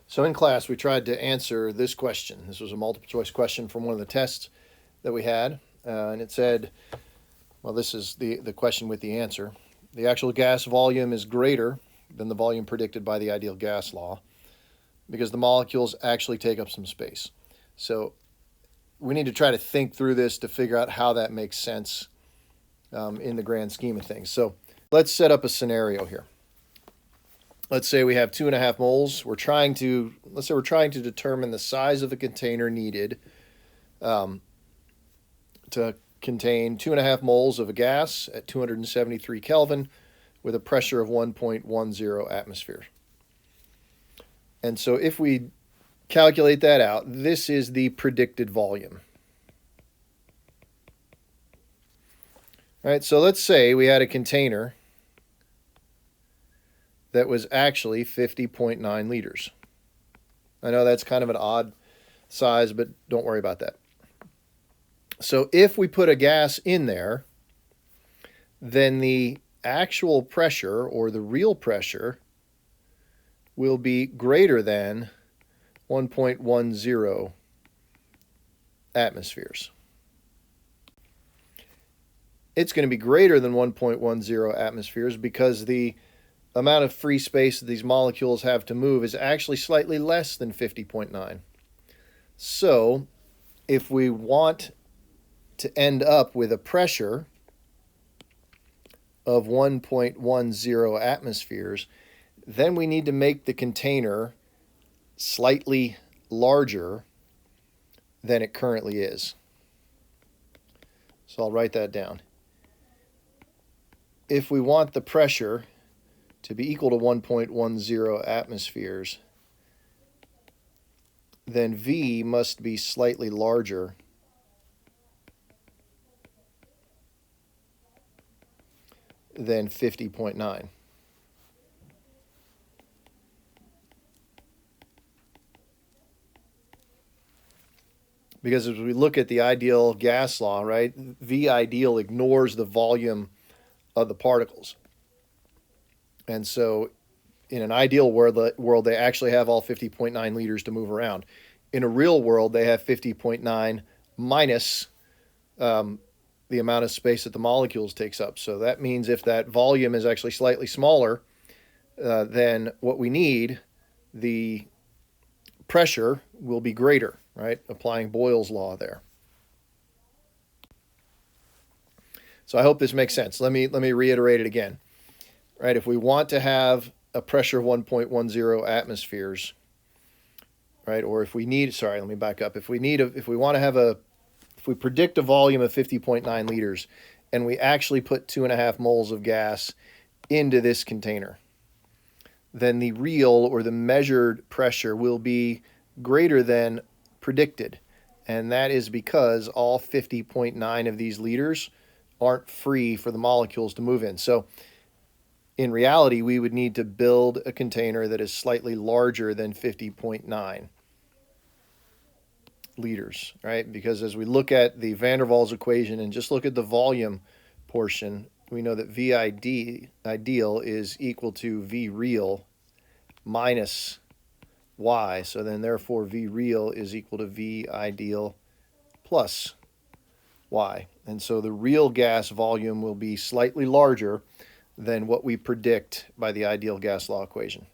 So in class, we tried to answer this question. This was a multiple choice question from one of the tests that we had. And it said, well, this is the question with the answer. The actual gas volume is greater than the volume predicted by the ideal gas law because the molecules actually take up some space. So we need to try to think through this to figure out how that makes sense in the grand scheme of things. So let's set up a scenario here. Let's say we have 2.5 moles. Let's say we're trying to determine the size of the container needed to contain 2.5 moles of a gas at 273 Kelvin with a pressure of 1.10 atmospheres. And so if we calculate that out, this is the predicted volume. All right, so let's say we had a container that was actually 50.9 liters. I know that's kind of an odd size, but don't worry about that. So if we put a gas in there, then the actual pressure, or the real pressure, will be greater than 1.10 atmospheres. It's going to be greater than 1.10 atmospheres because the amount of free space that these molecules have to move is actually slightly less than 50.9. So if we want to end up with a pressure of 1.10 atmospheres, then we need to make the container slightly larger than it currently is. So I'll write that down. If we want the pressure to be equal to 1.10 atmospheres, then V must be slightly larger than 50.9. Because as we look at the ideal gas law, right, V ideal ignores the volume of the particles. And so in an ideal world, they actually have all 50.9 liters to move around. In a real world, they have 50.9 minus the amount of space that the molecules takes up. So that means if that volume is actually slightly smaller than what we need, the pressure will be greater, right? Applying Boyle's law there. So I hope this makes sense. Let me reiterate it again. Right? If we want to have a pressure of 1.10 atmospheres, right? Or if we need, sorry, let me back up. If we predict a volume of 50.9 liters and we actually put 2.5 moles of gas into this container, then the real or the measured pressure will be greater than predicted. And that is because all 50.9 of these liters aren't free for the molecules to move in. So in reality, we would need to build a container that is slightly larger than 50.9 liters, right? Because as we look at the van der Waals equation and just look at the volume portion, we know that V ideal is equal to V real minus Y. So then therefore V real is equal to V ideal plus Y. And so the real gas volume will be slightly larger than what we predict by the ideal gas law equation.